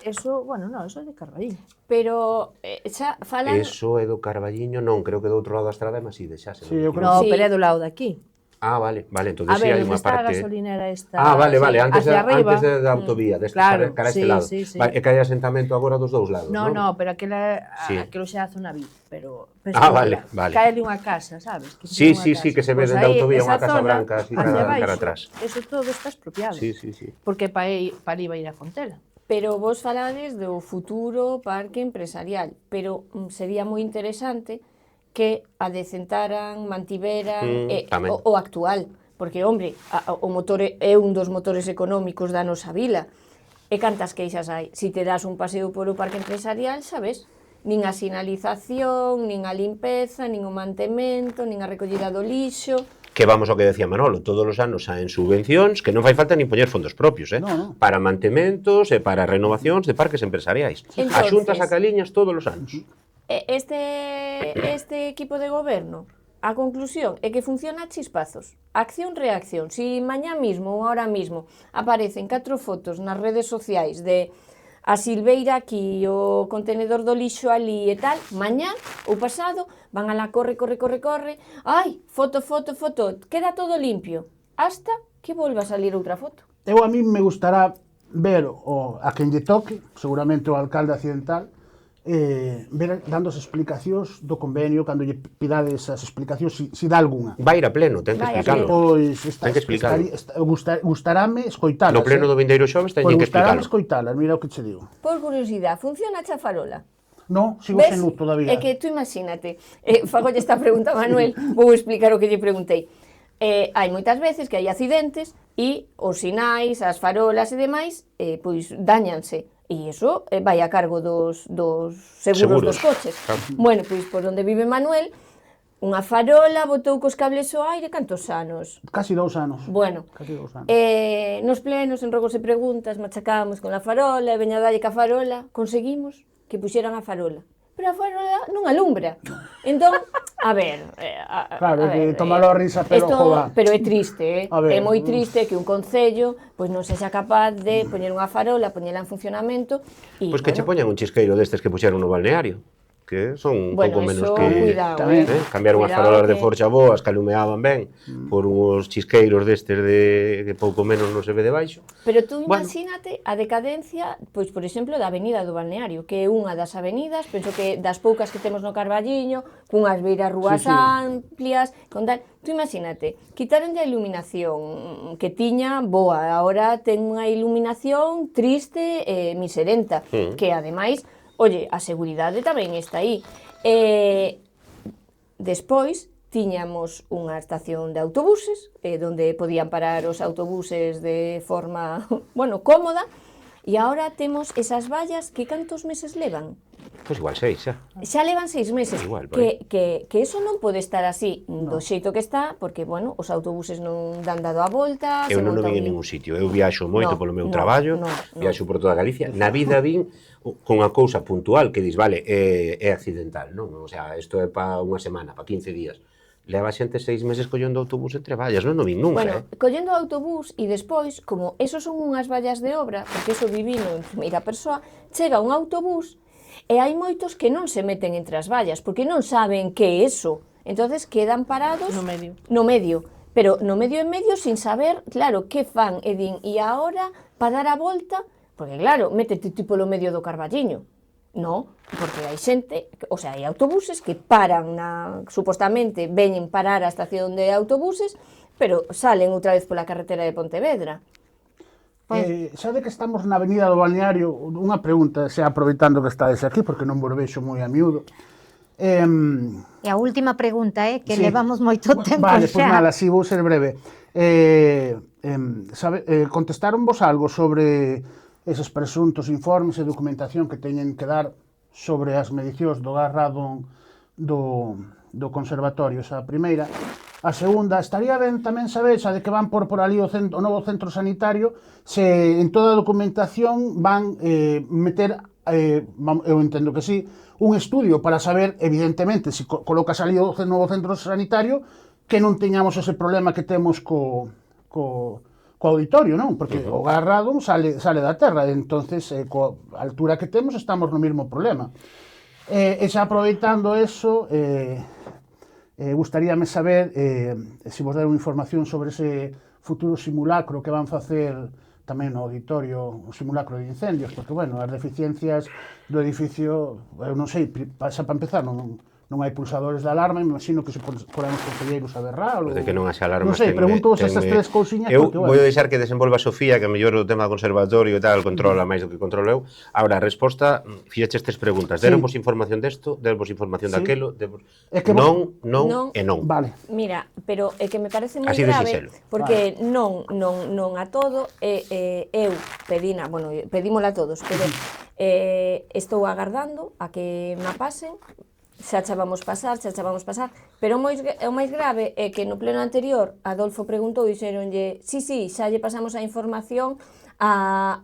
Eso é de Carballiño. Pero xa falan... Eso é do Carballiño, non, creo que do outro lado da estrada é Maside, xa se non. No, pero é do lado de aquí. Vale, entonces sí hai unha parte... A gasolinera esta... vale, antes da autovía, claro, cara a este lado. Sí. É que hai asentamento agora dos dous lados, non? No, pero aquilo xa é a zona VIP, pero... vale. Cae unha casa, sabes? Sí, que se ve dende a autovía unha casa branca así cara atrás. Eso todo está expropiado. Sí. Porque para ali vai ir a Fontela. Pero vos falades do futuro parque empresarial, pero sería moi interesante que adecentaran, mantiveran o actual, porque, hombre, o motor é un dos motores económicos da nosa vila, e cantas queixas hai? Si te das un paseo polo parque empresarial, sabes? Nin a sinalización, nin a limpeza, nin o mantemento, nin a recollida do lixo... Que vamos ao que decía Manolo, todos os anos saen subvencións que non fai falta nin poñer fondos propios, para mantementos e para renovacións de parques empresariais. As xuntas a caliñas todos os anos. Este equipo de goberno, a conclusión é que funciona a chispazos. Acción-reacción. Si mañá mismo ou ahora mismo aparecen 4 fotos nas redes sociais de a silveira aquí, o contenedor do lixo ali e tal, mañá ou pasado van alá, corre, ai, foto, queda todo limpio, hasta que volva a salir outra foto. A mí me gustará ver a quen lle toque, seguramente o alcalde accidental, ver dando as explicacións do convenio, cando lle pidades as explicacións, si dá algunha. Vai ir a pleno, ten que Vai a explicarlo. Pois Ten que explicarlo. gustaráme escoitalas. No pleno do vindeiro xoves Pois teñen que gustaráme explicarlo. escoitalas, mira o que che digo. Por curiosidade, funciona a farola? No, sigo sen luz todavía. É que tú imagínate, fagolle esta pregunta a Manuel, vou explicar o que lle preguntei. Hai moitas veces que hai accidentes e os sinais, as farolas e demais, pois dañanse. E iso vai a cargo dos seguros dos coches. Claro. Bueno, pois por onde vive Manuel, unha farola botou cos cables ao aire cantos anos? Casi 2 anos. Bueno, Casi 2 anos. nos plenos, en rogos e preguntas, machacábamos con a farola, e veña dalle ca farola, conseguimos que puxeran a farola. Pero a farola non alumbra. Entón, a ver... Claro, é que tomalo a risa, pero joda. Pero é triste, A ver, é moi triste que un concello pois non sexa capaz de poñer unha farola, poñela en funcionamento e, Pois que che poñan un chisqueiro destes que puxeron no balneario, que son un pouco menos eso, que... cuidado, Cambiaron as Cuidado farolas de que- forxa boas, que alumeaban ben, por uns chisqueiros destes de que pouco menos non se ve debaixo. Pero tú Bueno. imagínate a decadencia, pois por exemplo, da Avenida do Balneario, que é unha das avenidas, penso que das poucas que temos no Carballiño, cunhas beiras rúas Sí, sí. amplias, con tal. Tú imagínate, quitaronlle a iluminación que tiña boa, agora ten unha iluminación triste e miserenta, que ademais, oye, a seguridade tamén está aí. Despois, tiñamos unha estación de autobuses, donde podían parar os autobuses de forma, bueno, cómoda, e agora temos esas vallas que cantos meses levan? Pois igual 6, xa. Xa levan 6 meses, Igual, por aí. que eso non pode estar así do xeito que está, porque, bueno, os autobuses non dan dado a volta, Eu se non o montan vin en ningún sitio. Eu viaxo moito No, polo meu no, traballo, no. viaxo por toda Galicia. Na vida vin con unha cousa puntual que dis, vale, é accidental, non? O sea, isto é pa unha semana, pa 15 días. Leva xente 6 meses collendo autobús entre vallas, non o vin nunca, Bueno, collendo o autobús e despois, como esos son unhas vallas de obra, porque eso vivino en primeira persoa, chega un autobús e hai moitos que non se meten entre as vallas, porque non saben que é eso. Entonces quedan parados No medio. Pero no medio en medio sin saber, claro, que fan e din, e agora, para dar a volta, porque claro, métete tipo polo medio do Carballiño. No, porque hai xente, o sea, hai autobuses que paran supostamente veñen parar a estación de autobuses, pero salen outra vez pola carretera de Pontevedra. Xa de que estamos na Avenida do Balneario, unha pregunta, xa aproveitando que estades aquí, porque non vos vexo moi a miúdo. E a última pregunta, que Sí. levamos moito tempo Vale, pois xa. nada, si vou ser breve. Contestaronvos algo sobre eses presuntos informes e documentación que teñen que dar sobre as medicións do gas radon do conservatorio, esa primeira. A segunda, estaría ben tamén saber, xa de que van por ali o novo centro sanitario, se en toda a documentación van meter, eu entendo que sí, un estudio para saber, evidentemente, se colocas ali o novo centro sanitario, que non teñamos ese problema que temos co auditorio, non? Porque o gas radon sale da terra, entonces, coa altura que temos, estamos no mesmo problema. E xa aproveitando eso, gustaríame saber se vos deron información sobre ese futuro simulacro que van facer tamén no auditorio, o simulacro de incendios, porque, bueno, as deficiencias do edificio, eu non sei, xa para empezar, non hai pulsadores de alarma, me imagino que se porán os concelleiros a berrar, De que non haxa alarmas. non sei, pregunto-vos esas tres cousiñas, Eu porque, vou bueno, deixar que desenvolva Sofía, que mellor o tema do conservatorio e tal, controla máis do que controlo eu. Ahora, a resposta, fixeches tres preguntas. Sí. Deronvos información desto, deronvos información Sí. daquelo, É que non Non. e non. vale. Mira, pero é que me parece moi Así de grave, sinxelo. porque non a todo, eu pedímola a todos, pero estou agardando a que me pasen, xa vamos pasar, pero o máis grave é que no pleno anterior Adolfo preguntou e dixeronlle, sí, xa lle pasamos a información a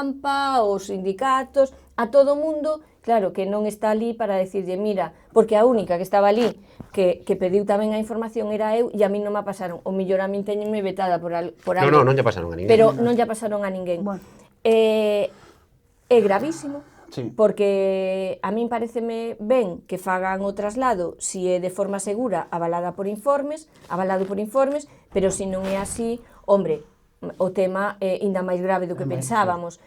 AMPA, aos sindicatos, a todo o mundo, claro, que non está ali para decirlle, mira, porque a única que estaba ali que pediu tamén a información era eu e a mí non me pasaron, o mellor a min teñenme vetada por algo. Non lle pasaron a ninguén. Pero non lle pasaron a ninguén. Bueno. É gravísimo, Sí. porque a min pareceme ben que fagan o traslado si é de forma segura, avalado por informes, pero se non é así, hombre, o tema é ainda máis grave do que pensábamos.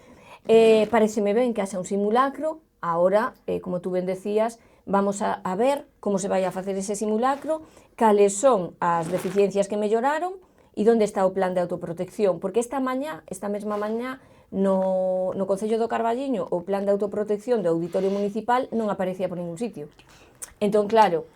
Pareceme ben que haxa un simulacro, Ahora, como tú ben decías, vamos a ver como se vai a facer ese simulacro, cales son as deficiencias que melloraron e onde está o plan de autoprotección, porque esta mesma mañá, no Concello do Carballiño, o plan de autoprotección do Auditorio Municipal non aparecía por ningún sitio. Entón, claro,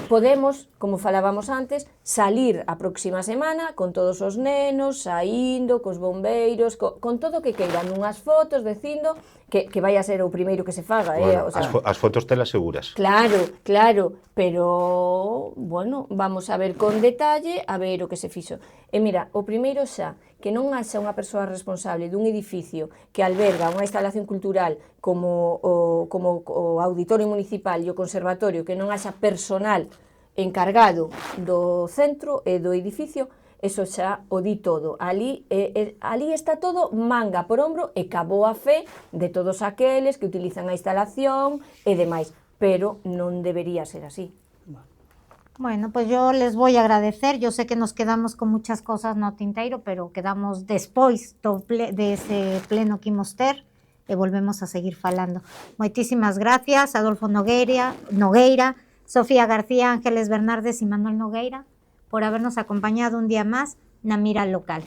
podemos, como falábamos antes, salir a próxima semana con todos os nenos, saindo, cos bombeiros, con todo o que queiran, unhas fotos dicindo que vai a ser o primeiro que se faga. Bueno, O sea, as fotos telas seguras. Claro, pero, bueno, vamos a ver con detalle, a ver o que se fixo. E mira, o primeiro xa, que non haxa unha persoa responsable dun edificio que alberga unha instalación cultural como o Auditorio Municipal e o Conservatorio, que non haxa personal encargado do centro e do edificio, eso xa o di todo. Ali está todo manga por hombro e ca boa fe de todos aqueles que utilizan a instalación e demais, pero non debería ser así. Bueno, pues yo les voy a agradecer. Yo sé que nos quedamos con muchas cosas no tinteiro, pero quedamos despois de ese pleno que imos ter e volvemos a seguir falando. Moitísimas gracias, Adolfo Nogueira, Sofía García, Ángeles Bernardes e Manuel Nogueira, por habernos acompañado un día más na Mira Local.